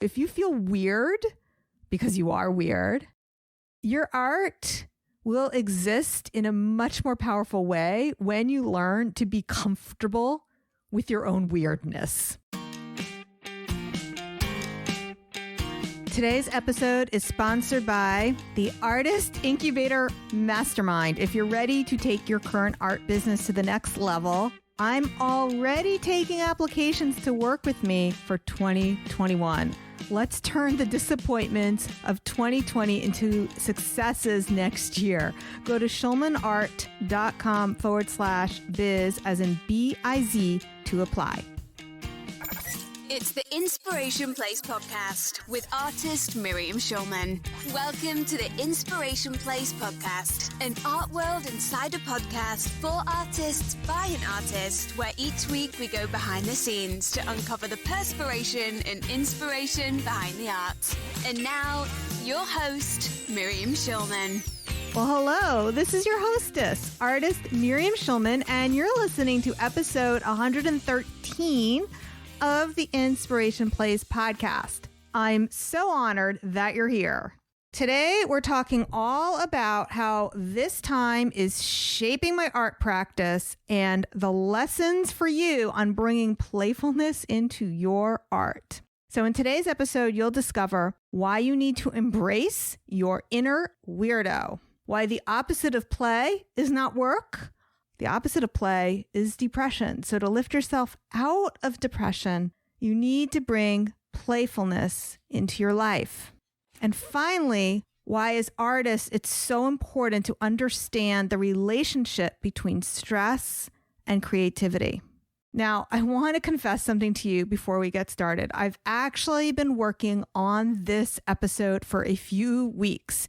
If you feel weird, because you are weird, your art will exist in a much more powerful way when you learn to be comfortable with your own weirdness. Today's episode is sponsored by the Artist Incubator Mastermind. If you're ready to take your current art business to the next level, I'm already taking applications to work with me for 2021. Let's turn the disappointments of 2020 into successes next year. Go to schulmanart.com/biz, as in B-I-Z, to apply. It's the Inspiration Place podcast with artist Miriam Schulman. Welcome to the Inspiration Place podcast, an art world insider podcast for artists by an artist, where each week we go behind the scenes to uncover the perspiration and inspiration behind the art. And now, your host, Miriam Schulman. Well, hello. This is your hostess, artist Miriam Schulman, and you're listening to episode 113 of the Inspiration Place podcast. I'm so honored that you're here. Today, we're talking all about how this time is shaping my art practice and the lessons for you on bringing playfulness into your art. So in today's episode, you'll discover why you need to embrace your inner weirdo, why the opposite of play is not work. The opposite of play is depression. So to lift yourself out of depression, you need to bring playfulness into your life. And finally, why as artists, it's so important to understand the relationship between stress and creativity. Now, I want to confess something to you before we get started. I've actually been working on this episode for a few weeks.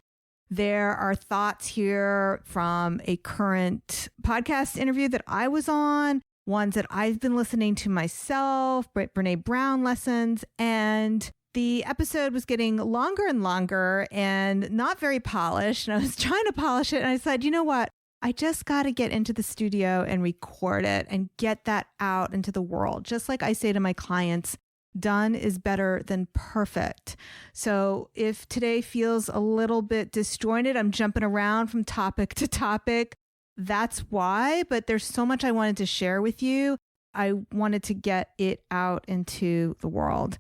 There are thoughts here from a current podcast interview that I was on, ones that I've been listening to myself, Brene Brown lessons, and the episode was getting longer and longer and not very polished. And I was trying to polish it, and I said, you know what? I just got to get into the studio and record it and get that out into the world. Just like I say to my clients, done is better than perfect. So if today feels a little bit disjointed, I'm jumping around from topic to topic. That's why, but there's so much I wanted to share with you. I wanted to get it out into the world.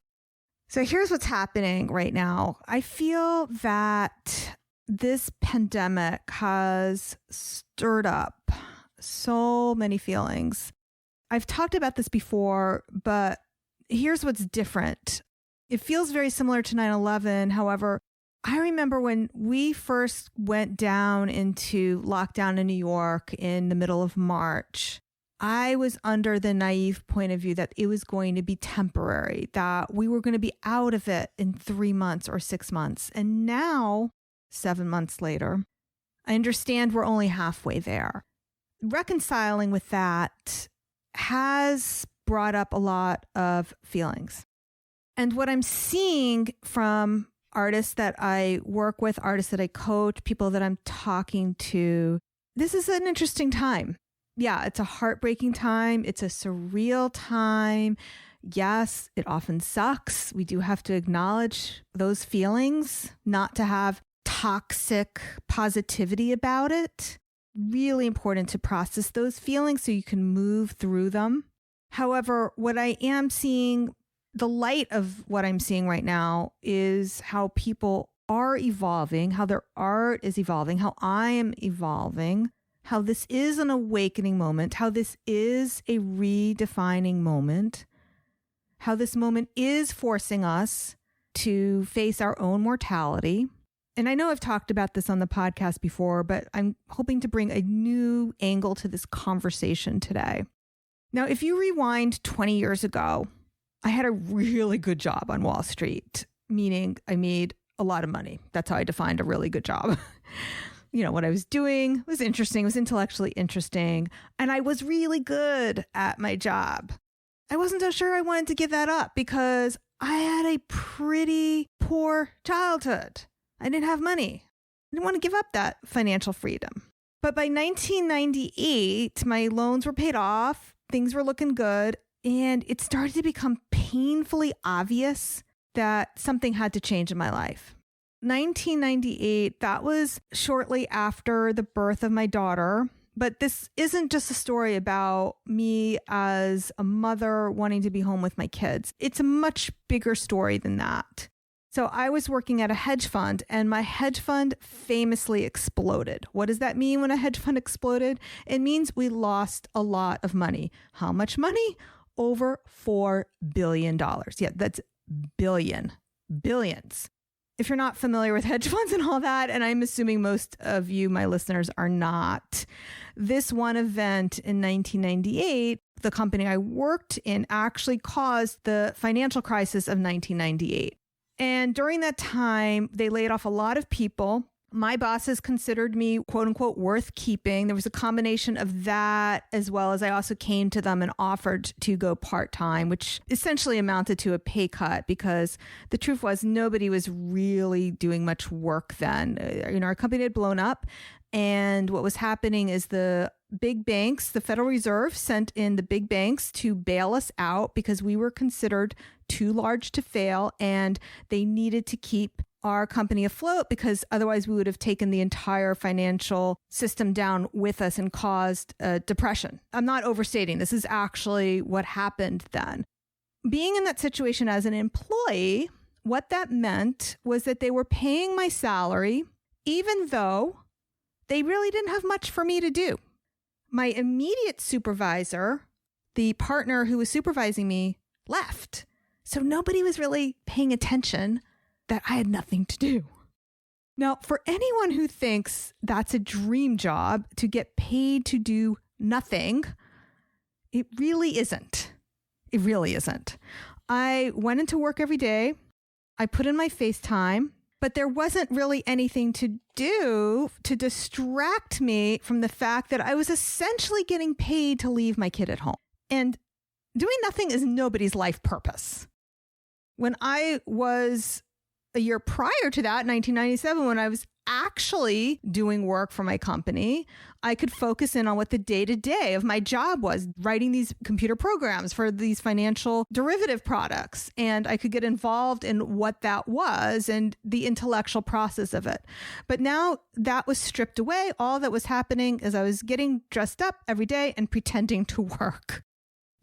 So here's what's happening right now. I feel that this pandemic has stirred up so many feelings. I've talked about this before, but here's what's different. It feels very similar to 9/11. However, I remember when we first went down into lockdown in New York in the middle of March, I was under the naive point of view that it was going to be temporary, that we were going to be out of it in 3 months or 6 months. And now, 7 months later, I understand we're only halfway there. Reconciling with that has brought up a lot of feelings. And what I'm seeing from artists that I work with, artists that I coach, people that I'm talking to, this is an interesting time. Yeah, it's a heartbreaking time. It's a surreal time. Yes, it often sucks. We do have to acknowledge those feelings, not to have toxic positivity about it. Really important to process those feelings so you can move through them. However, what I am seeing, the light of what I'm seeing right now is how people are evolving, how their art is evolving, how I am evolving, how this is an awakening moment, how this is a redefining moment, how this moment is forcing us to face our own mortality. And I know I've talked about this on the podcast before, but I'm hoping to bring a new angle to this conversation today. Now, if you rewind 20 years ago, I had a really good job on Wall Street, meaning I made a lot of money. That's how I defined a really good job. You know, what I was doing was interesting, was intellectually interesting, and I was really good at my job. I wasn't so sure I wanted to give that up because I had a pretty poor childhood. I didn't have money. I didn't want to give up that financial freedom. But by 1998, my loans were paid off. Things were looking good. And it started to become painfully obvious that something had to change in my life. 1998, that was shortly after the birth of my daughter. But this isn't just a story about me as a mother wanting to be home with my kids. It's a much bigger story than that. So I was working at a hedge fund, and my hedge fund famously exploded. What does that mean when a hedge fund exploded? It means we lost a lot of money. How much money? Over $4 billion. Yeah, that's billions. If you're not familiar with hedge funds and all that, and I'm assuming most of you, my listeners, are not, this one event in 1998, the company I worked in actually caused the financial crisis of 1998. And during that time, they laid off a lot of people. My bosses considered me, quote unquote, worth keeping. There was a combination of that, as well as I also came to them and offered to go part-time, which essentially amounted to a pay cut because the truth was nobody was really doing much work then. Our company had blown up. And what was happening is the big banks, the Federal Reserve sent in the big banks to bail us out because we were considered too large to fail, and they needed to keep our company afloat because otherwise we would have taken the entire financial system down with us and caused a depression. I'm not overstating. This is actually what happened then. Being in that situation as an employee, what that meant was that they were paying my salary, even though they really didn't have much for me to do. My immediate supervisor, the partner who was supervising me, left. So nobody was really paying attention that I had nothing to do. Now, for anyone who thinks that's a dream job to get paid to do nothing, it really isn't. It really isn't. I went into work every day. I put in my FaceTime. But there wasn't really anything to do to distract me from the fact that I was essentially getting paid to leave my kid at home. And doing nothing is nobody's life purpose. When I was a year prior to that, 1997, when I was actually doing work for my company, I could focus in on what the day-to-day of my job was, writing these computer programs for these financial derivative products. And I could get involved in what that was and the intellectual process of it. But now that was stripped away. All that was happening is I was getting dressed up every day and pretending to work.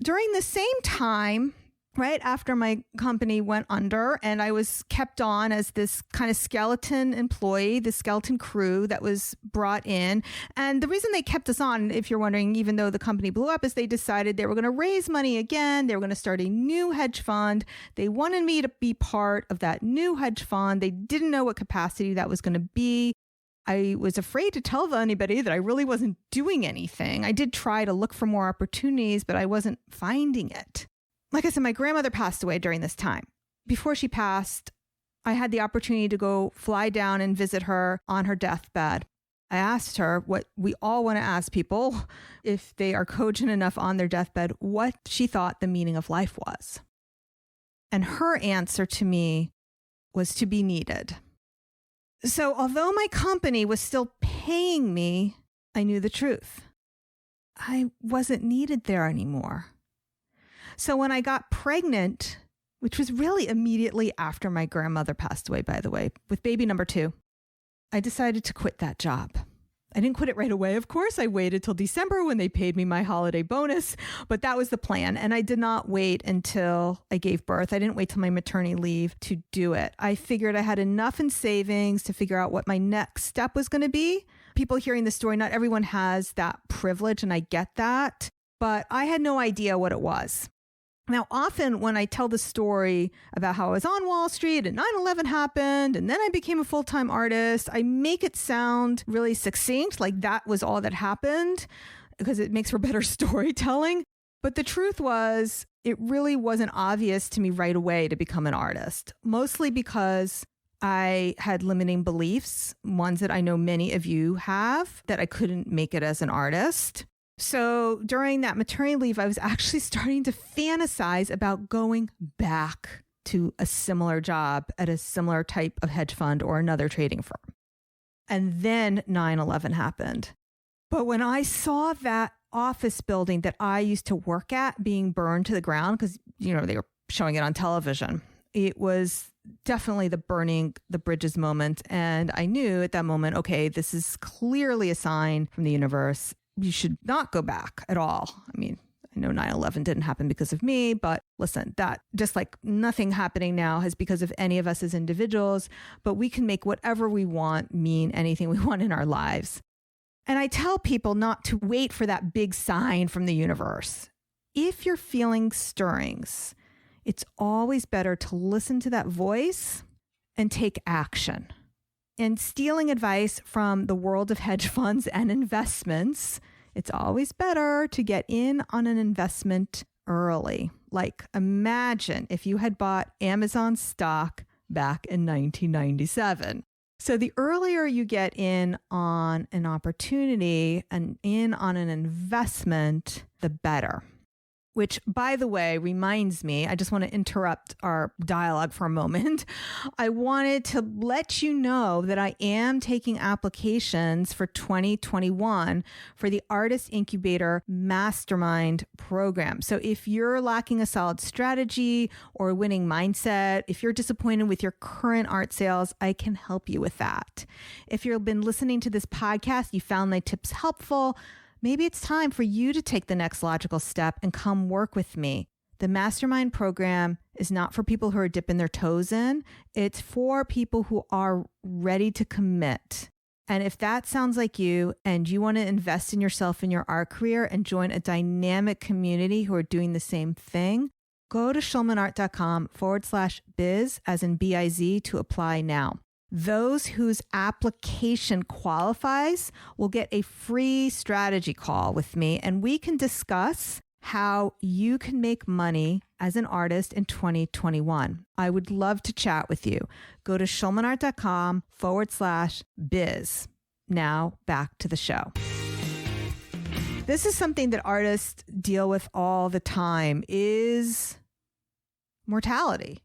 During the same time, right after my company went under and I was kept on as this kind of skeleton employee, the skeleton crew that was brought in. And the reason they kept us on, if you're wondering, even though the company blew up, is they decided they were going to raise money again. They were going to start a new hedge fund. They wanted me to be part of that new hedge fund. They didn't know what capacity that was going to be. I was afraid to tell anybody that I really wasn't doing anything. I did try to look for more opportunities, but I wasn't finding it. Like I said, my grandmother passed away during this time. Before she passed, I had the opportunity to go fly down and visit her on her deathbed. I asked her what we all want to ask people if they are cogent enough on their deathbed, what she thought the meaning of life was. And her answer to me was to be needed. So although my company was still paying me, I knew the truth. I wasn't needed there anymore. So when I got pregnant, which was really immediately after my grandmother passed away, by the way, with baby number 2, I decided to quit that job. I didn't quit it right away, of course. I waited till December when they paid me my holiday bonus, but that was the plan. And I did not wait until I gave birth. I didn't wait till my maternity leave to do it. I figured I had enough in savings to figure out what my next step was going to be. People hearing the story, not everyone has that privilege, and I get that, but I had no idea what it was. Now, often when I tell the story about how I was on Wall Street and 9/11 happened and then I became a full-time artist, I make it sound really succinct, like that was all that happened, because it makes for better storytelling. But the truth was, it really wasn't obvious to me right away to become an artist, mostly because I had limiting beliefs, ones that I know many of you have, that I couldn't make it as an artist. So during that maternity leave, I was actually starting to fantasize about going back to a similar job at a similar type of hedge fund or another trading firm. And then 9/11 happened. But when I saw that office building that I used to work at being burned to the ground, because, they were showing it on television, It was definitely the burning the bridges moment. And I knew at that moment, okay, this is clearly a sign from the universe. You should not go back at all. I mean, I know 9/11 didn't happen because of me, but listen, that just like nothing happening now is because of any of us as individuals, but we can make whatever we want mean anything we want in our lives. And I tell people not to wait for that big sign from the universe. If you're feeling stirrings, it's always better to listen to that voice and take action. And stealing advice from the world of hedge funds and investments, it's always better to get in on an investment early. Like, imagine if you had bought Amazon stock back in 1997. So the earlier you get in on an opportunity and in on an investment, the better. Which, by the way, reminds me, I just want to interrupt our dialogue for a moment. I wanted to let you know that I am taking applications for 2021 for the Artist Incubator Mastermind program. So if you're lacking a solid strategy or a winning mindset, if you're disappointed with your current art sales, I can help you with that. If you've been listening to this podcast, you found my tips helpful, maybe it's time for you to take the next logical step and come work with me. The mastermind program is not for people who are dipping their toes in. It's for people who are ready to commit. And if that sounds like you and you want to invest in yourself in your art career and join a dynamic community who are doing the same thing, go to schulmanart.com/biz, as in BIZ, to apply now. Those whose application qualifies will get a free strategy call with me, and we can discuss how you can make money as an artist in 2021. I would love to chat with you. Go to schulmanart.com/biz. Now back to the show. This is something that artists deal with all the time, is mortality.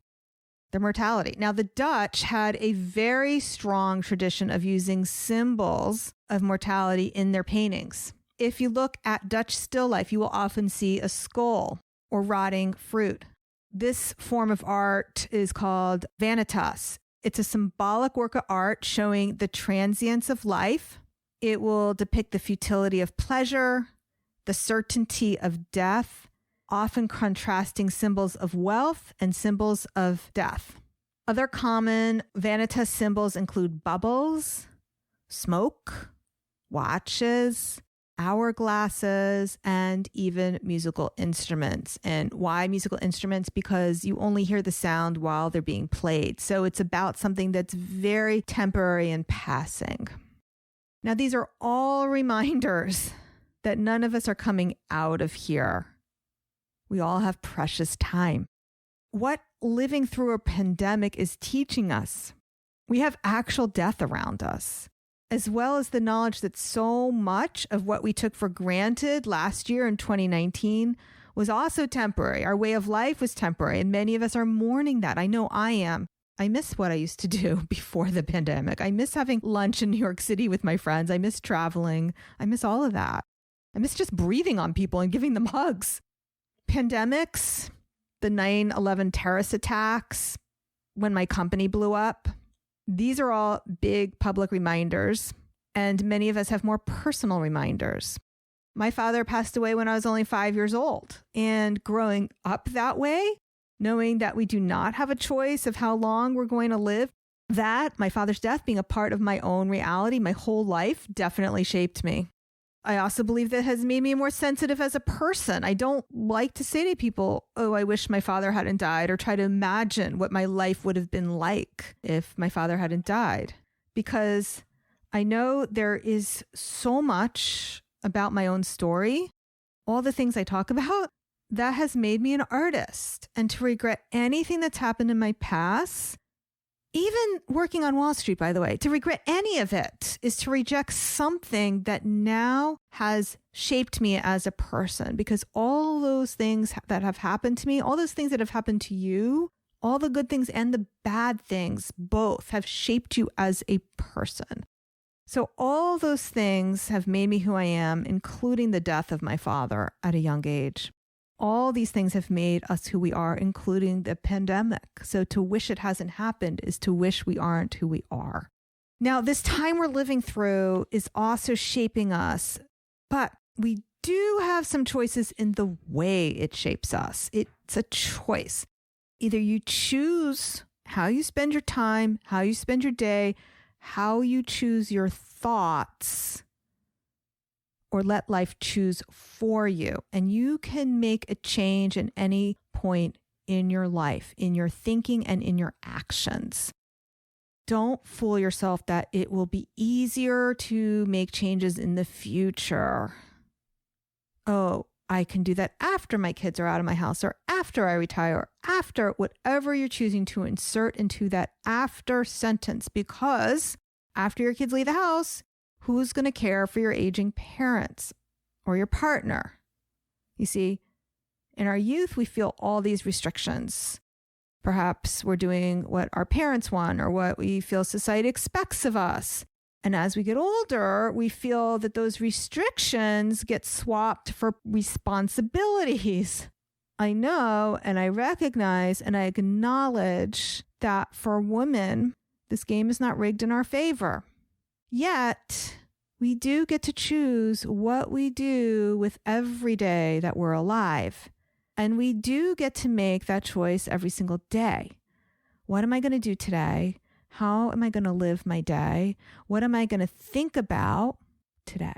Their mortality. Now, the Dutch had a very strong tradition of using symbols of mortality in their paintings. If you look at Dutch still life, you will often see a skull or rotting fruit. This form of art is called vanitas. It's a symbolic work of art showing the transience of life. It will depict the futility of pleasure, the certainty of death, often contrasting symbols of wealth and symbols of death. Other common vanitas symbols include bubbles, smoke, watches, hourglasses, and even musical instruments. And why musical instruments? Because you only hear the sound while they're being played. So it's about something that's very temporary and passing. Now, these are all reminders that none of us are coming out of here. We all have precious time. What living through a pandemic is teaching us, we have actual death around us, as well as the knowledge that so much of what we took for granted last year in 2019 was also temporary. Our way of life was temporary, and many of us are mourning that. I know I am. I miss what I used to do before the pandemic. I miss having lunch in New York City with my friends. I miss traveling. I miss all of that. I miss just breathing on people and giving them hugs. Pandemics, the 9/11 terrorist attacks, when my company blew up, these are all big public reminders, and many of us have more personal reminders. My father passed away when I was only 5 years old, and growing up that way, knowing that we do not have a choice of how long we're going to live, that, my father's death being a part of my own reality, my whole life, definitely shaped me. I also believe that has made me more sensitive as a person. I don't like to say to people, oh, I wish my father hadn't died, or try to imagine what my life would have been like if my father hadn't died. Because I know there is so much about my own story, all the things I talk about, that has made me an artist. And to regret anything that's happened in my past, even working on Wall Street, by the way, to regret any of it is to reject something that now has shaped me as a person. Because all those things that have happened to me, all those things that have happened to you, all the good things and the bad things, both have shaped you as a person. So all those things have made me who I am, including the death of my father at a young age. all these things have made us who we are, including the pandemic. So to wish it hasn't happened is to wish we aren't who we are. Now, this time we're living through is also shaping us, but we do have some choices in the way it shapes us. It's a choice. Either you choose how you spend your time, how you spend your day, how you choose your thoughts, or let life choose for you. And you can make a change at any point in your life, in your thinking and in your actions. Don't fool yourself that it will be easier to make changes in the future. Oh, I can do that after my kids are out of my house, or after I retire, or after whatever you're choosing to insert into that after sentence, because after your kids leave the house, who's going to care for your aging parents or your partner? You see, in our youth, we feel all these restrictions. Perhaps we're doing what our parents want or what we feel society expects of us. And as we get older, we feel that those restrictions get swapped for responsibilities. I know, and I recognize, and I acknowledge that for women, this game is not rigged in our favor. Yet, we do get to choose what we do with every day that we're alive. And we do get to make that choice every single day. What am I going to do today? How am I going to live my day? What am I going to think about today?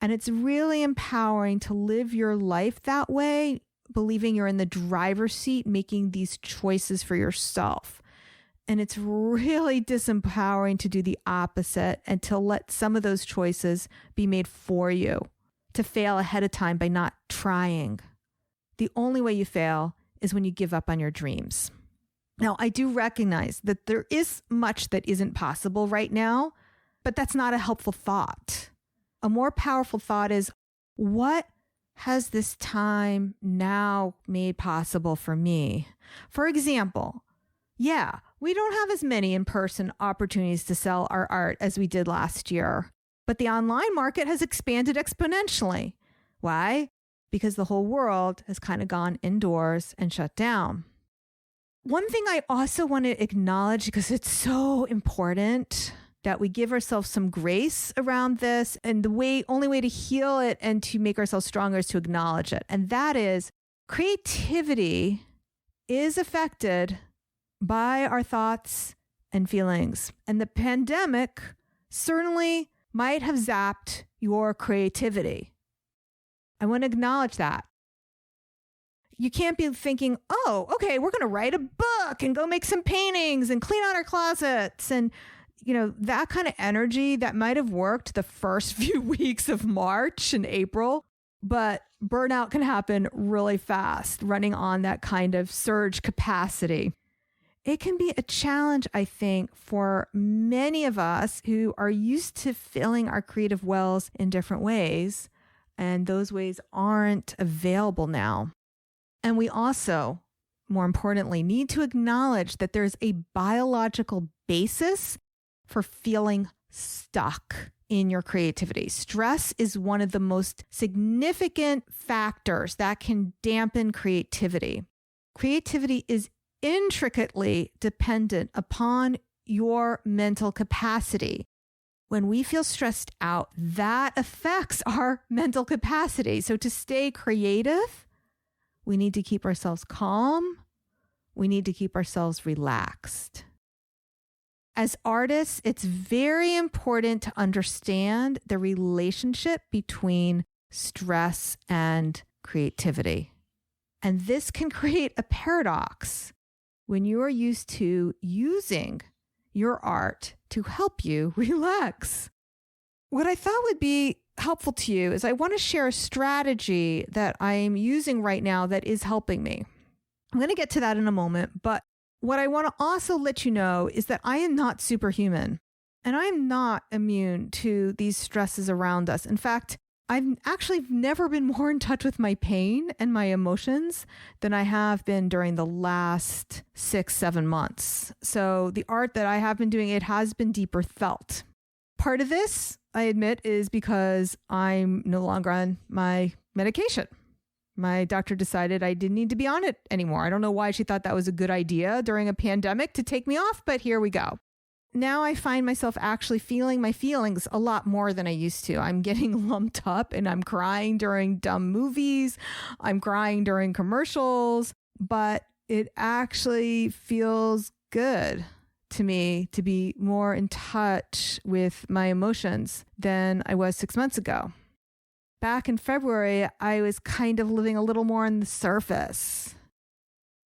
And it's really empowering to live your life that way, believing you're in the driver's seat, making these choices for yourself. And it's really disempowering to do the opposite and to let some of those choices be made for you, to fail ahead of time by not trying. The only way you fail is when you give up on your dreams. Now, I do recognize that there is much that isn't possible right now, but that's not a helpful thought. A more powerful thought is, what has this time now made possible for me? For example, we don't have as many in-person opportunities to sell our art as we did last year, but the online market has expanded exponentially. Why? Because the whole world has kind of gone indoors and shut down. One thing I also want to acknowledge, because it's so important that we give ourselves some grace around this, and the only way to heal it and to make ourselves stronger is to acknowledge it. And that is, creativity is affected by our thoughts and feelings. And the pandemic certainly might have zapped your creativity. I want to acknowledge that. You can't be thinking, oh, okay, we're going to write a book and go make some paintings and clean out our closets. And, that kind of energy that might have worked the first few weeks of March and April, but burnout can happen really fast, running on that kind of surge capacity. It can be a challenge, I think, for many of us who are used to filling our creative wells in different ways, and those ways aren't available now. And we also, more importantly, need to acknowledge that there's a biological basis for feeling stuck in your creativity. Stress is one of the most significant factors that can dampen creativity. Creativity is intricately dependent upon your mental capacity. When we feel stressed out, that affects our mental capacity. So to stay creative, we need to keep ourselves calm. We need to keep ourselves relaxed. As artists, it's very important to understand the relationship between stress and creativity. And this can create a paradox when you are used to using your art to help you relax. What I thought would be helpful to you is I want to share a strategy that I'm using right now that is helping me. I'm going to get to that in a moment, but what I want to also let you know is that I am not superhuman, and I am not immune to these stresses around us. In fact, I've actually never been more in touch with my pain and my emotions than I have been during the last 6-7 months. So the art that I have been doing, it has been deeper felt. Part of this, I admit, is because I'm no longer on my medication. My doctor decided I didn't need to be on it anymore. I don't know why she thought that was a good idea during a pandemic to take me off, but here we go. Now I find myself actually feeling my feelings a lot more than I used to. I'm getting lumped up and I'm crying during dumb movies. I'm crying during commercials, but it actually feels good to me to be more in touch with my emotions than I was 6 months ago. Back in February, I was kind of living a little more on the surface.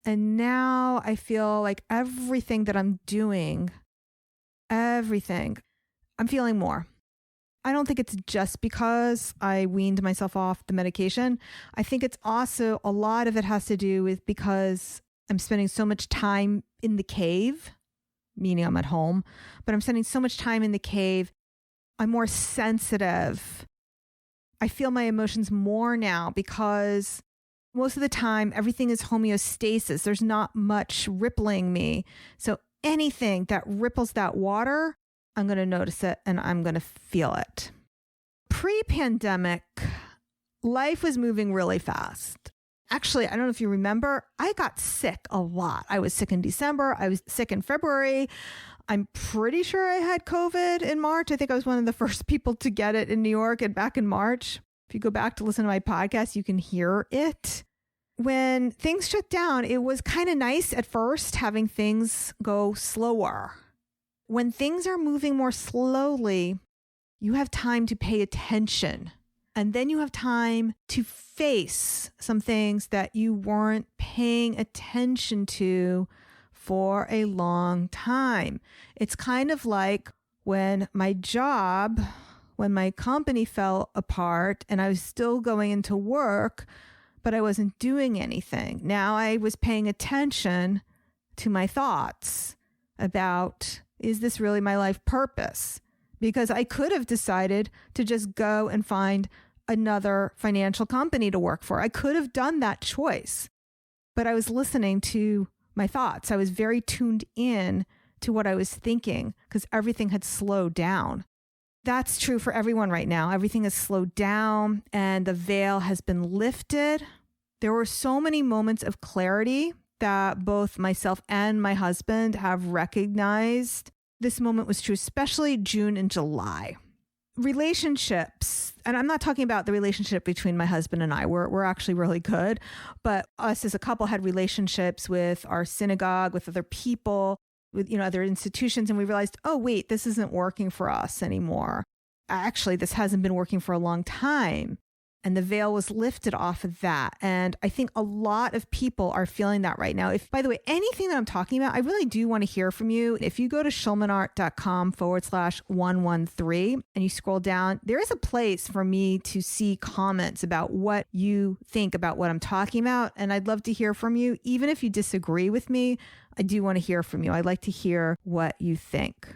And now I feel like everything that I'm doing, I'm feeling more. I don't think it's just because I weaned myself off the medication. I think it's also a lot of it has to do with because I'm spending so much time in the cave, meaning I'm at home, but I'm spending so much time in the cave. I'm more sensitive. I feel my emotions more now because most of the time everything is homeostasis. There's not much rippling me. So anything that ripples that water, I'm going to notice it and I'm going to feel it. Pre-pandemic, life was moving really fast. Actually, I don't know if you remember, I got sick a lot. I was sick in December. I was sick in February. I'm pretty sure I had COVID in March. I think I was one of the first people to get it in New York and back in March. If you go back to listen to my podcast, you can hear it. When things shut down, it was kind of nice at first having things go slower. When things are moving more slowly, you have time to pay attention. And then you have time to face some things that you weren't paying attention to for a long time. It's kind of like when my company fell apart and I was still going into work, but I wasn't doing anything. Now I was paying attention to my thoughts about, is this really my life purpose? Because I could have decided to just go and find another financial company to work for. I could have done that choice, but I was listening to my thoughts. I was very tuned in to what I was thinking because everything had slowed down. That's true for everyone right now. Everything has slowed down and the veil has been lifted. There were so many moments of clarity that both myself and my husband have recognized. This moment was true, especially June and July. Relationships, and I'm not talking about the relationship between my husband and I. We're actually really good, but us as a couple had relationships with our synagogue, with other people, with other institutions, and we realized, oh wait, this isn't working for us anymore. Actually, this hasn't been working for a long time. And the veil was lifted off of that. And I think a lot of people are feeling that right now. If, by the way, anything that I'm talking about, I really do want to hear from you. If you go to schulmanart.com/113 and you scroll down, there is a place for me to see comments about what you think about what I'm talking about. And I'd love to hear from you. Even if you disagree with me, I do want to hear from you. I'd like to hear what you think.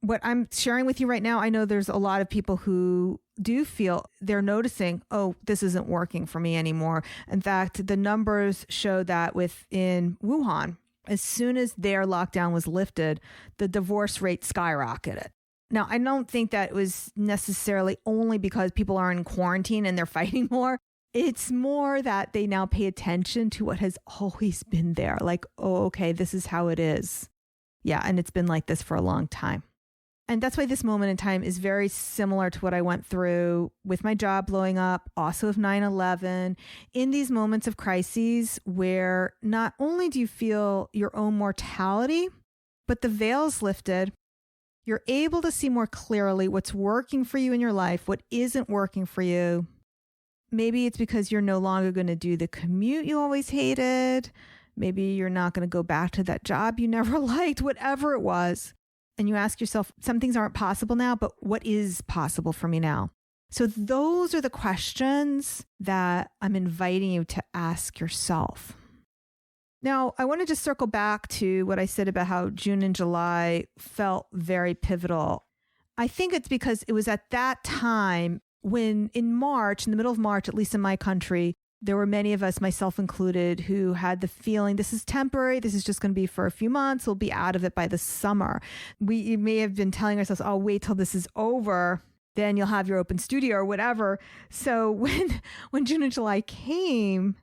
What I'm sharing with you right now, I know there's a lot of people who do feel they're noticing, oh, this isn't working for me anymore. In fact, the numbers show that within Wuhan, as soon as their lockdown was lifted, the divorce rate skyrocketed. Now, I don't think that was necessarily only because people are in quarantine and they're fighting more. It's more that they now pay attention to what has always been there. Like, oh, okay, this is how it is. Yeah, and it's been like this for a long time. And that's why this moment in time is very similar to what I went through with my job blowing up, also with 9/11, in these moments of crises where not only do you feel your own mortality, but the veil's lifted. You're able to see more clearly what's working for you in your life, what isn't working for you. Maybe it's because you're no longer going to do the commute you always hated. Maybe you're not going to go back to that job you never liked, whatever it was. And you ask yourself, some things aren't possible now, but what is possible for me now? So those are the questions that I'm inviting you to ask yourself. Now, I want to just circle back to what I said about how June and July felt very pivotal. I think it's because it was at that time when in March, in the middle of March, at least in my country, there were many of us, myself included, who had the feeling this is temporary. This is just going to be for a few months. We'll be out of it by the summer. We may have been telling ourselves, oh, wait till this is over. then you'll have your open studio or whatever. So when June and July came,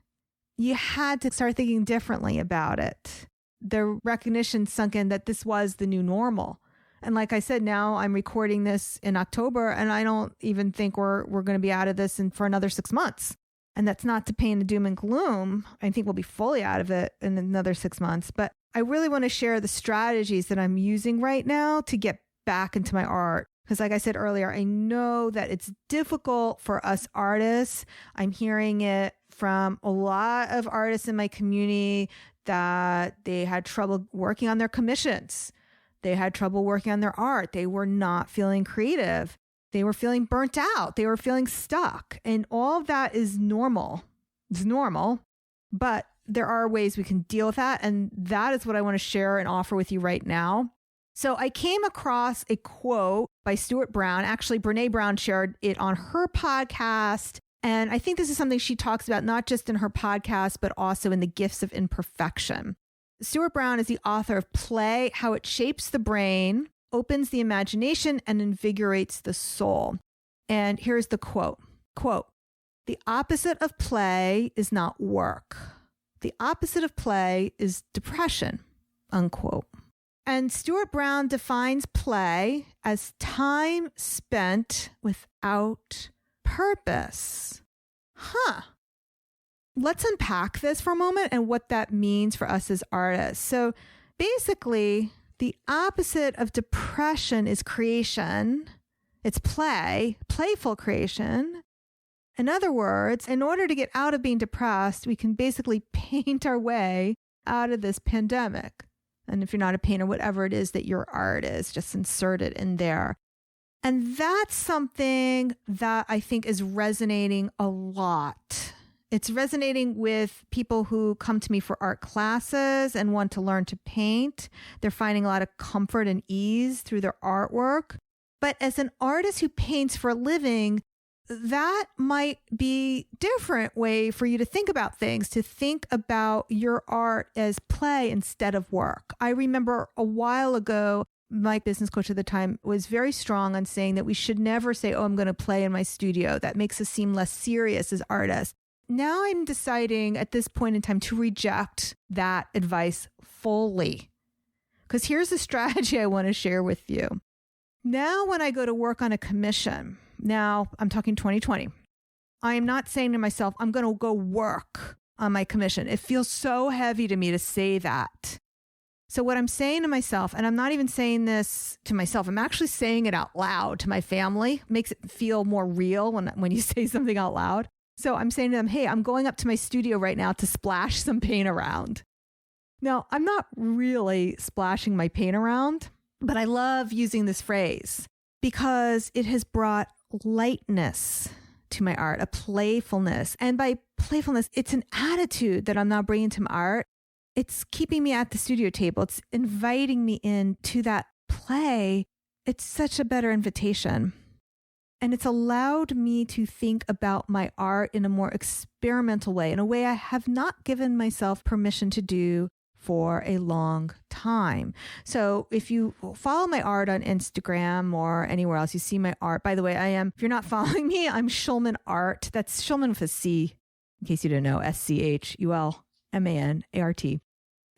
you had to start thinking differently about it. The recognition sunk in that this was the new normal. And like I said, now I'm recording this in October, and I don't even think we're going to be out of this for another 6 months. And that's not to paint a doom and gloom. I think we'll be fully out of it in another 6 months. But I really want to share the strategies that I'm using right now to get back into my art. Because like I said earlier, I know that it's difficult for us artists. I'm hearing it from a lot of artists in my community that they had trouble working on their commissions. They had trouble working on their art. They were not feeling creative. They were feeling burnt out. They were feeling stuck. And all of that is normal. It's normal. But there are ways we can deal with that. And that is what I want to share and offer with you right now. So I came across a quote by Stuart Brown. Actually, Brene Brown shared it on her podcast. And I think this is something she talks about not just in her podcast, but also in The Gifts of Imperfection. Stuart Brown is the author of Play, How It Shapes the Brain, Opens the Imagination, and Invigorates the Soul. And here's the quote. Quote, "The opposite of play is not work. The opposite of play is depression." Unquote. And Stuart Brown defines play as time spent without purpose. Let's unpack this for a moment and what that means for us as artists. So basically, the opposite of depression is creation. It's play, playful creation. In other words, in order to get out of being depressed, we can basically paint our way out of this pandemic. And if you're not a painter, whatever it is that your art is, just insert it in there. And that's something that I think is resonating a lot. It's resonating with people who come to me for art classes and want to learn to paint. They're finding a lot of comfort and ease through their artwork. But as an artist who paints for a living, that might be a different way for you to think about things, to think about your art as play instead of work. I remember a while ago, my business coach at the time was very strong on saying that we should never say, oh, I'm going to play in my studio. That makes us seem less serious as artists. Now I'm deciding at this point in time to reject that advice fully. Because here's the strategy I want to share with you. Now when I go to work on a commission, now I'm talking 2020, I am not saying to myself, I'm going to go work on my commission. It feels so heavy to me to say that. So what I'm saying to myself, and I'm not even saying this to myself, I'm actually saying it out loud to my family. It makes it feel more real when you say something out loud. So I'm saying to them, hey, I'm going up to my studio right now to splash some paint around. Now, I'm not really splashing my paint around, but I love using this phrase because it has brought lightness to my art, a playfulness. And by playfulness, it's an attitude that I'm now bringing to my art. It's keeping me at the studio table. It's inviting me into that play. It's such a better invitation. And it's allowed me to think about my art in a more experimental way, in a way I have not given myself permission to do for a long time. So if you follow my art on Instagram or anywhere else, you see my art. By the way, if you're not following me, I'm Schulman Art. That's Schulman with a C, in case you didn't know, SCHULMANART.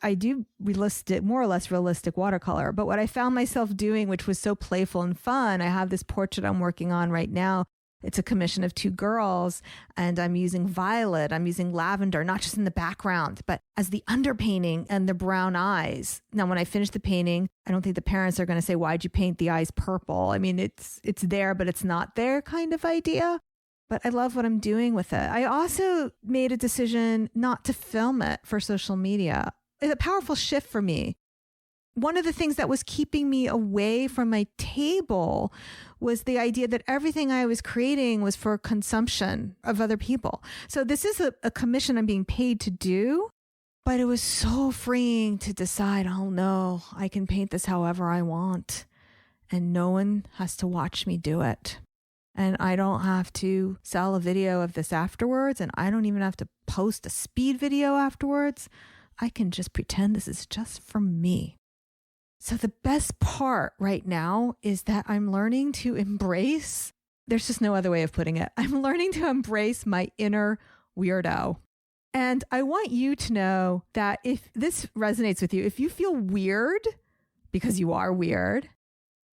I do more or less realistic watercolor, but what I found myself doing, which was so playful and fun, I have this portrait I'm working on right now. It's a commission of two girls, and I'm using violet, I'm using lavender, not just in the background, but as the underpainting and the brown eyes. Now, when I finish the painting, I don't think the parents are going to say, why'd you paint the eyes purple? I mean, it's there, but it's not there kind of idea. But I love what I'm doing with it. I also made a decision not to film it for social media. It's a powerful shift for me. One of the things that was keeping me away from my table was the idea that everything I was creating was for consumption of other people. So this is a commission I'm being paid to do, but it was so freeing to decide, oh no, I can paint this however I want, and no one has to watch me do it. And I don't have to sell a video of this afterwards, and I don't even have to post a speed video afterwards. I can just pretend this is just for me. So the best part right now is that I'm learning to embrace There's just no other way of putting it. I'm learning to embrace my inner weirdo. And I want you to know that if this resonates with you, if you feel weird, because you are weird,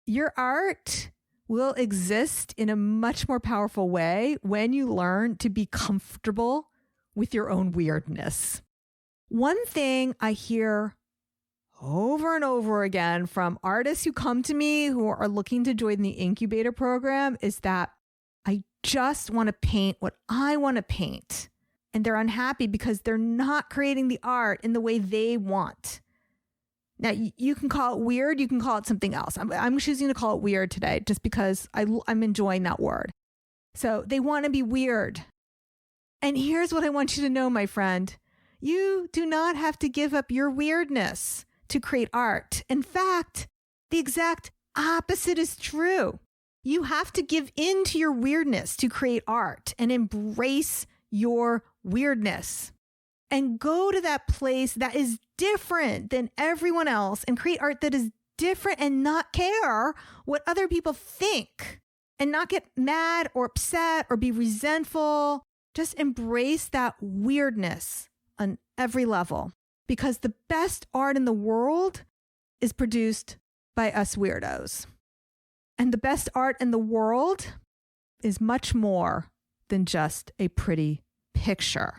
your art will exist in a much more powerful way when you learn to be comfortable with your own weirdness. One thing I hear over and over again from artists who come to me who are looking to join the incubator program is that I just want to paint what I want to paint. And they're unhappy because they're not creating the art in the way they want. Now, you can call it weird. You can call it something else. I'm choosing to call it weird today just because I'm enjoying that word. So they want to be weird. And here's what I want you to know, my friend. You do not have to give up your weirdness to create art. In fact, the exact opposite is true. You have to give in to your weirdness to create art and embrace your weirdness and go to that place that is different than everyone else and create art that is different and not care what other people think and not get mad or upset or be resentful. Just embrace that weirdness on every level, because the best art in the world is produced by us weirdos. And the best art in the world is much more than just a pretty picture.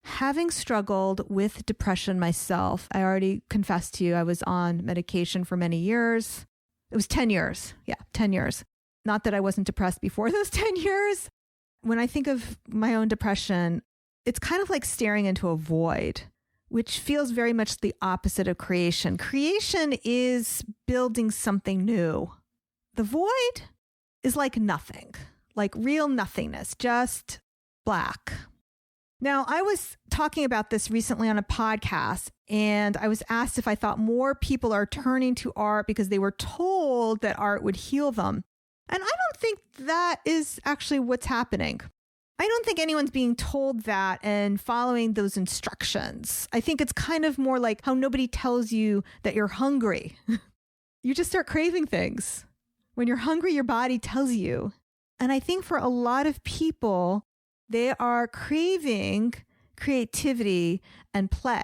Having struggled with depression myself, I already confessed to you I was on medication for many years. It was 10 years. Yeah, 10 years. Not that I wasn't depressed before those 10 years. When I think of my own depression, it's kind of like staring into a void, which feels very much the opposite of creation. Creation is building something new. The void is like nothing, like real nothingness, just black. Now, I was talking about this recently on a podcast, and I was asked if I thought more people are turning to art because they were told that art would heal them. And I don't think that is actually what's happening. I don't think anyone's being told that and following those instructions. I think it's kind of more like how nobody tells you that you're hungry. You just start craving things. When you're hungry, your body tells you. And I think for a lot of people, they are craving creativity and play.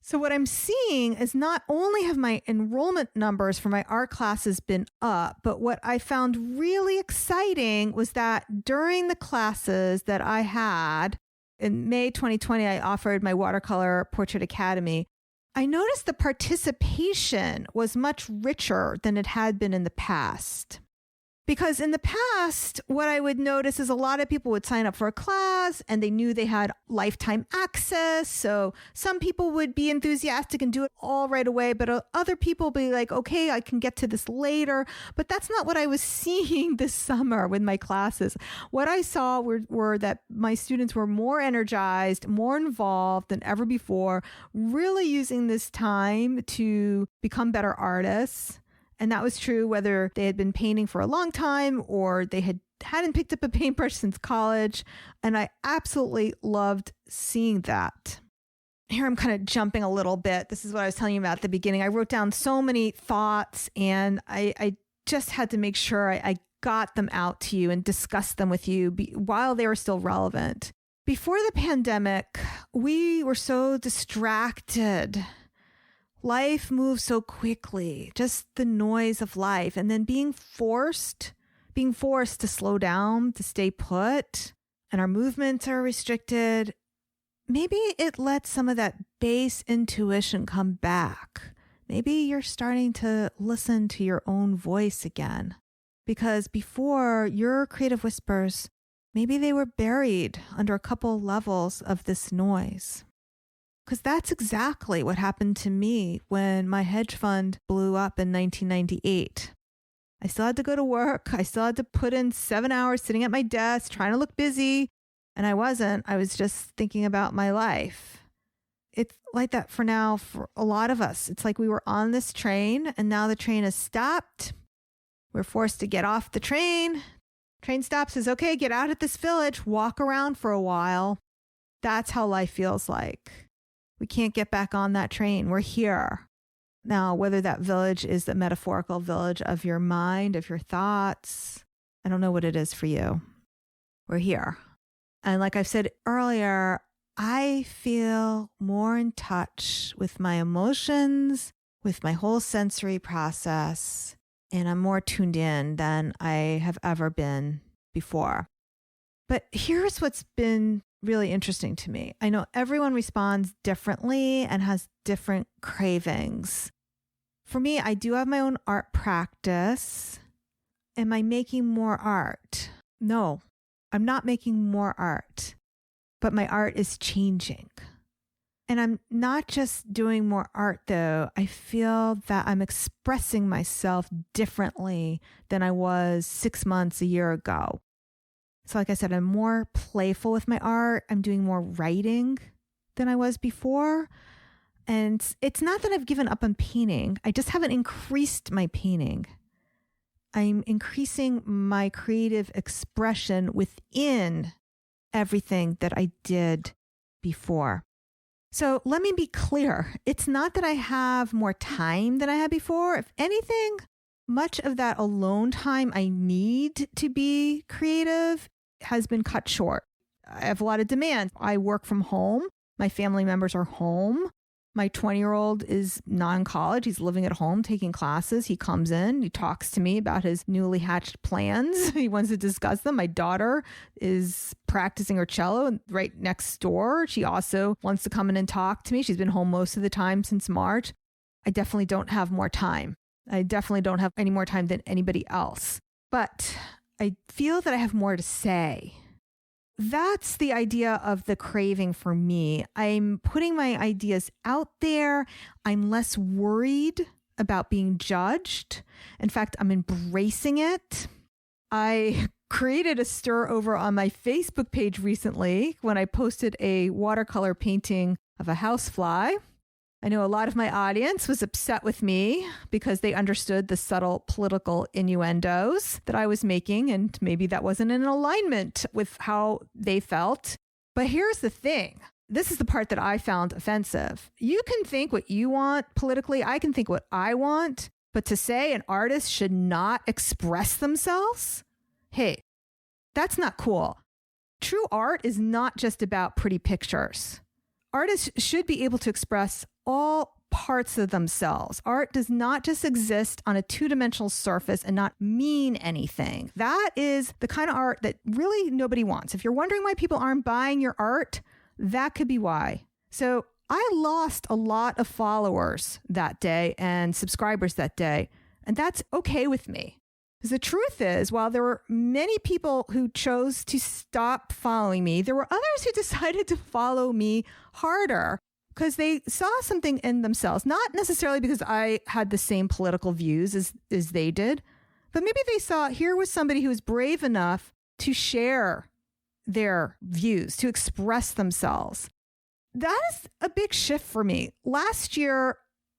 So what I'm seeing is not only have my enrollment numbers for my art classes been up, but what I found really exciting was that during the classes that I had in May 2020, I offered my watercolor portrait academy. I noticed the participation was much richer than it had been in the past. Because in the past, what I would notice is a lot of people would sign up for a class and they knew they had lifetime access. So some people would be enthusiastic and do it all right away, but other people would be like, okay, I can get to this later. But that's not what I was seeing this summer with my classes. What I saw were that my students were more energized, more involved than ever before, really using this time to become better artists. And that was true whether they had been painting for a long time or they hadn't picked up a paintbrush since college. And I absolutely loved seeing that. Here I'm kind of jumping a little bit. This is what I was telling you about at the beginning. I wrote down so many thoughts and I just had to make sure I got them out to you and discussed them with you while they were still relevant. Before the pandemic, we were so distracted. Life moves so quickly, just the noise of life. And then being forced to slow down, to stay put, and our movements are restricted. Maybe it lets some of that base intuition come back. Maybe you're starting to listen to your own voice again. Because before, your creative whispers, maybe they were buried under a couple levels of this noise. Because that's exactly what happened to me when my hedge fund blew up in 1998. I still had to go to work. I still had to put in 7 hours sitting at my desk, trying to look busy. And I wasn't. I was just thinking about my life. It's like that for now for a lot of us. It's like we were on this train and now the train has stopped. We're forced to get off the train. Train stops, says, okay, get out at this village, walk around for a while. That's how life feels like. We can't get back on that train. We're here. Now, whether that village is the metaphorical village of your mind, of your thoughts, I don't know what it is for you. We're here. And like I've said earlier, I feel more in touch with my emotions, with my whole sensory process, and I'm more tuned in than I have ever been before. But here's what's been really interesting to me. I know everyone responds differently and has different cravings. For me, I do have my own art practice. Am I making more art? No, I'm not making more art, but my art is changing. And I'm not just doing more art though. I feel that I'm expressing myself differently than I was 6 months, a year ago. So like I said, I'm more playful with my art. I'm doing more writing than I was before. And it's not that I've given up on painting. I just haven't increased my painting. I'm increasing my creative expression within everything that I did before. So let me be clear. It's not that I have more time than I had before. If anything, much of that alone time I need to be creative has been cut short. I have a lot of demand. I work from home. My family members are home. My 20-year-old is not in college. He's living at home, taking classes. He comes in, he talks to me about his newly hatched plans. He wants to discuss them. My daughter is practicing her cello right next door. She also wants to come in and talk to me. She's been home most of the time since March. I definitely don't have more time. I definitely don't have any more time than anybody else. But I feel that I have more to say. That's the idea of the craving for me. I'm putting my ideas out there. I'm less worried about being judged. In fact, I'm embracing it. I created a stir over on my Facebook page recently when I posted a watercolor painting of a housefly. I know a lot of my audience was upset with me because they understood the subtle political innuendos that I was making, and maybe that wasn't in alignment with how they felt. But here's the thing. This is the part that I found offensive. You can think what you want politically. I can think what I want. But to say an artist should not express themselves, hey, that's not cool. True art is not just about pretty pictures. Artists should be able to express all parts of themselves. Art does not just exist on a two-dimensional surface and not mean anything. That is the kind of art that really nobody wants. If you're wondering why people aren't buying your art, that could be why. So I lost a lot of followers that day and subscribers that day, and that's okay with me. Because the truth is, while there were many people who chose to stop following me, there were others who decided to follow me harder because they saw something in themselves, not necessarily because I had the same political views as they did, but maybe they saw here was somebody who was brave enough to share their views, to express themselves. That is a big shift for me. Last year,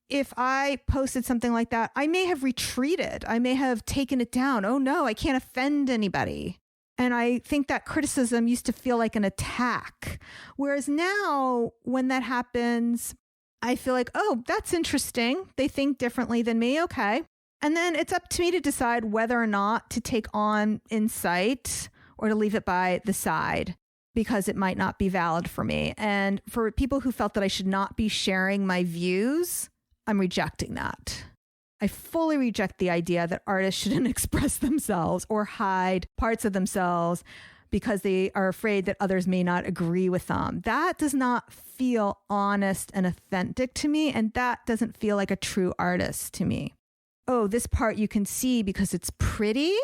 if I posted something like that, I may have retreated. I may have taken it down. Oh no, I can't offend anybody. And I think that criticism used to feel like an attack. Whereas now, when that happens, I feel like, oh, that's interesting. They think differently than me. Okay. And then it's up to me to decide whether or not to take on insight or to leave it by the side because it might not be valid for me. And for people who felt that I should not be sharing my views, I'm rejecting that. I fully reject the idea that artists shouldn't express themselves or hide parts of themselves because they are afraid that others may not agree with them. That does not feel honest and authentic to me, and that doesn't feel like a true artist to me. Oh, this part you can see because it's pretty,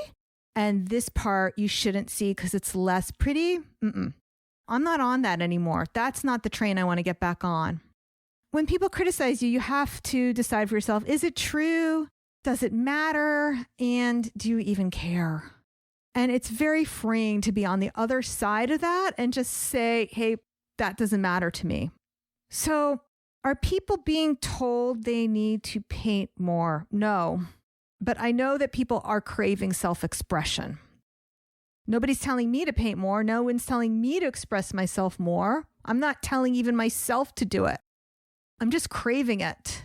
and this part you shouldn't see because it's less pretty. I'm not on that anymore. That's not the train I want to get back on. When people criticize you, you have to decide for yourself, is it true? Does it matter? And do you even care? And it's very freeing to be on the other side of that and just say, hey, that doesn't matter to me. So are people being told they need to paint more? No. But I know that people are craving self-expression. Nobody's telling me to paint more. No one's telling me to express myself more. I'm not telling even myself to do it. I'm just craving it.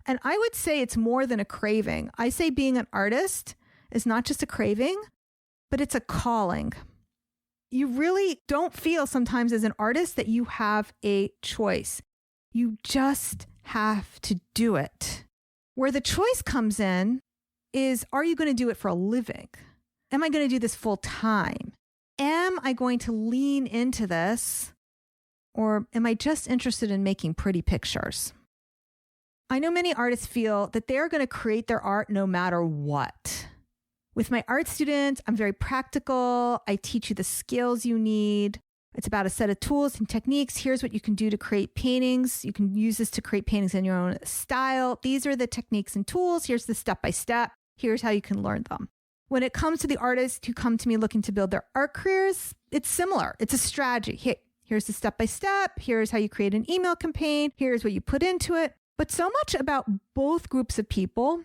And I would say it's more than a craving. I say being an artist is not just a craving, but it's a calling. You really don't feel sometimes as an artist that you have a choice. You just have to do it. Where the choice comes in is, are you going to do it for a living? Am I going to do this full time? Am I going to lean into this? Or am I just interested in making pretty pictures? I know many artists feel that they're going to create their art no matter what. With my art students, I'm very practical. I teach you the skills you need. It's about a set of tools and techniques. Here's what you can do to create paintings. You can use this to create paintings in your own style. These are the techniques and tools. Here's the step-by-step. Here's how you can learn them. When it comes to the artists who come to me looking to build their art careers, it's similar. It's a strategy. Hey, here's the step-by-step. Here's how you create an email campaign. Here's what you put into it. But so much about both groups of people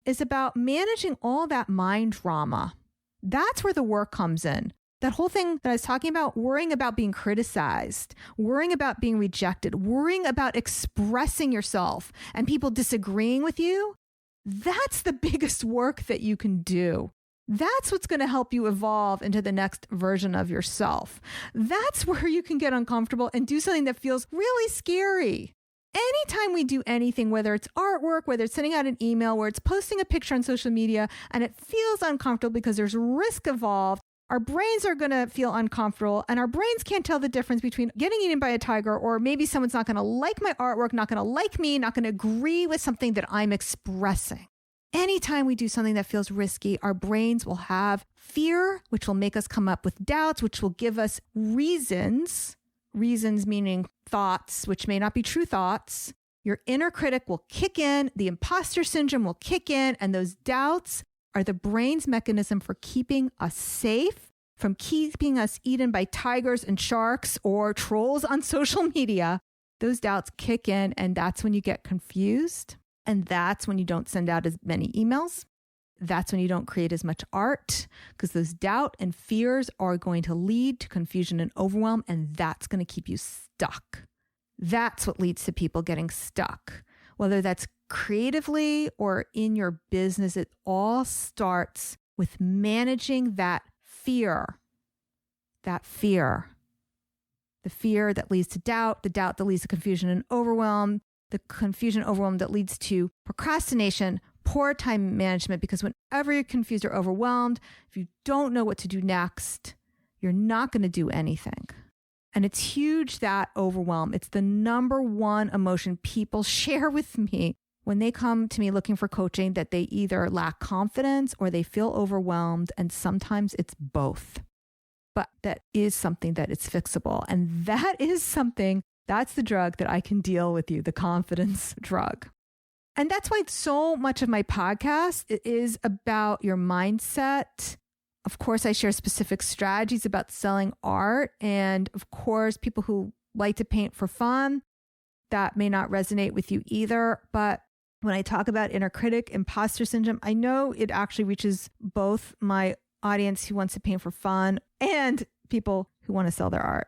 is about managing all that mind drama. That's where the work comes in. That whole thing that I was talking about, worrying about being criticized, worrying about being rejected, worrying about expressing yourself and people disagreeing with you, that's the biggest work that you can do. That's what's going to help you evolve into the next version of yourself. That's where you can get uncomfortable and do something that feels really scary. Anytime we do anything, whether it's artwork, whether it's sending out an email, where it's posting a picture on social media, and it feels uncomfortable because there's risk involved, our brains are going to feel uncomfortable, and our brains can't tell the difference between getting eaten by a tiger or maybe someone's not going to like my artwork, not going to like me, not going to agree with something that I'm expressing. Anytime we do something that feels risky, our brains will have fear, which will make us come up with doubts, which will give us reasons meaning thoughts, which may not be true thoughts. Your inner critic will kick in, the imposter syndrome will kick in, and those doubts are the brain's mechanism for keeping us safe, from keeping us eaten by tigers and sharks or trolls on social media. Those doubts kick in, and that's when you get confused. And that's when you don't send out as many emails. That's when you don't create as much art, because those doubt and fears are going to lead to confusion and overwhelm, and that's going to keep you stuck. That's what leads to people getting stuck. Whether that's creatively or in your business, it all starts with managing that fear. That fear. The fear that leads to doubt, the doubt that leads to confusion and overwhelm, the confusion and overwhelm that leads to procrastination, poor time management, because whenever you're confused or overwhelmed, if you don't know what to do next, you're not going to do anything. And it's huge, that overwhelm. It's the number one emotion people share with me when they come to me looking for coaching, that they either lack confidence or they feel overwhelmed. And sometimes it's both. But that is something that is fixable. And that is something, that's the drug that I can deal with you, the confidence drug. And that's why so much of my podcast is about your mindset. Of course, I share specific strategies about selling art. And of course, people who like to paint for fun, that may not resonate with you either. But when I talk about inner critic, imposter syndrome, I know it actually reaches both my audience who wants to paint for fun and people who want to sell their art,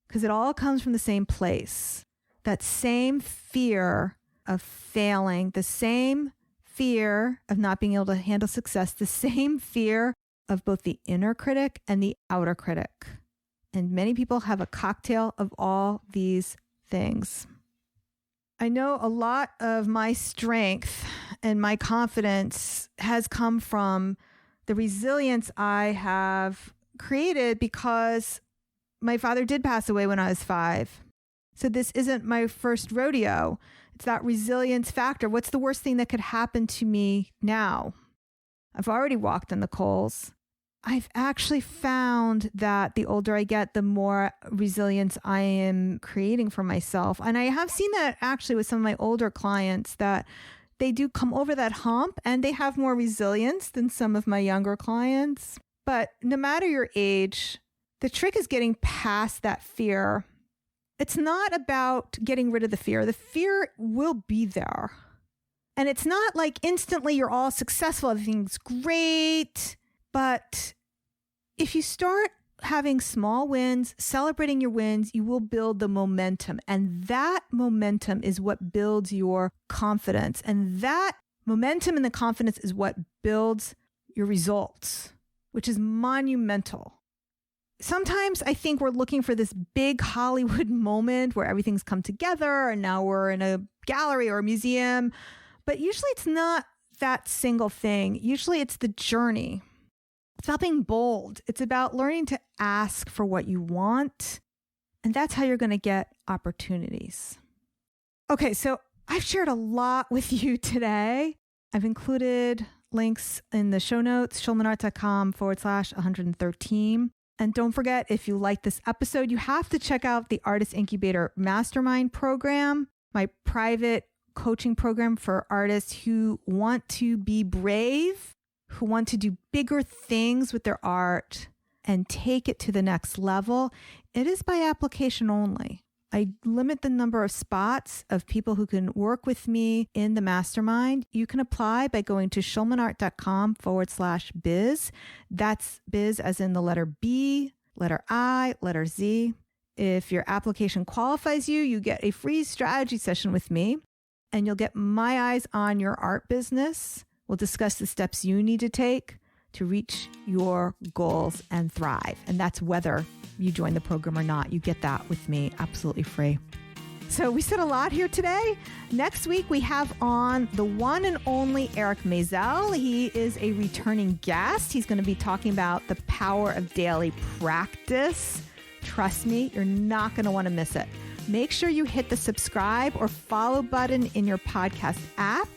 because it all comes from the same place. That same fear of failing, the same fear of not being able to handle success, the same fear of both the inner critic and the outer critic. And many people have a cocktail of all these things. I know a lot of my strength and my confidence has come from the resilience I have created because my father did pass away when I was 5. So this isn't my first rodeo. It's that resilience factor. What's the worst thing that could happen to me now? I've already walked in the coals. I've actually found that the older I get, the more resilience I am creating for myself. And I have seen that actually with some of my older clients, that they do come over that hump and they have more resilience than some of my younger clients. But no matter your age, the trick is getting past that fear. It's not about getting rid of the fear. The fear will be there. And it's not like instantly you're all successful, everything's great. But if you start having small wins, celebrating your wins, you will build the momentum. And that momentum is what builds your confidence. And that momentum and the confidence is what builds your results. which is monumental. Sometimes I think we're looking for this big Hollywood moment where everything's come together and now we're in a gallery or a museum. But usually it's not that single thing. Usually it's the journey. It's about being bold. It's about learning to ask for what you want. And that's how you're going to get opportunities. Okay, so I've shared a lot with you today. I've included links in the show notes, schulmanart.com/113. And don't forget, if you like this episode, you have to check out the Artist Incubator Mastermind program, my private coaching program for artists who want to be brave, who want to do bigger things with their art and take it to the next level. It is by application only. I limit the number of spots of people who can work with me in the mastermind. You can apply by going to schulmanart.com/biz. That's biz as in the letter B, letter I, letter Z. If your application qualifies you, you get a free strategy session with me and you'll get my eyes on your art business. We'll discuss the steps you need to take to reach your goals and thrive. And that's whether you join the program or not. You get that with me absolutely free. So we said a lot here today. Next week, we have on the one and only Eric Maisel. He is a returning guest. He's going to be talking about the power of daily practice. Trust me, you're not going to want to miss it. Make sure you hit the subscribe or follow button in your podcast app.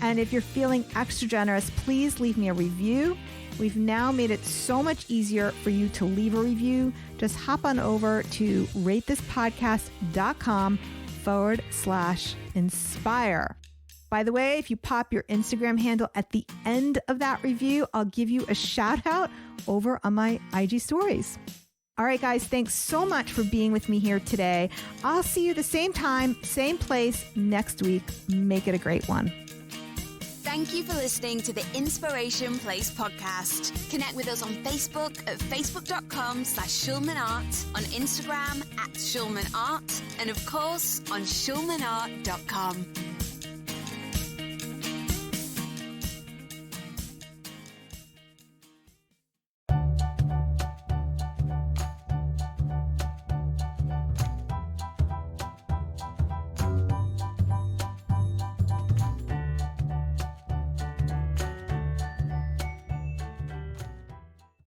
And if you're feeling extra generous, please leave me a review. We've now made it so much easier for you to leave a review. Just hop on over to ratethispodcast.com/inspire. By the way, if you pop your Instagram handle at the end of that review, I'll give you a shout out over on my IG stories. All right, guys, thanks so much for being with me here today. I'll see you the same time, same place next week. Make it a great one. Thank you for listening to the Inspiration Place podcast. Connect with us on Facebook at facebook.com/schulmanart, on Instagram @schulmanart, and of course on schulmanart.com.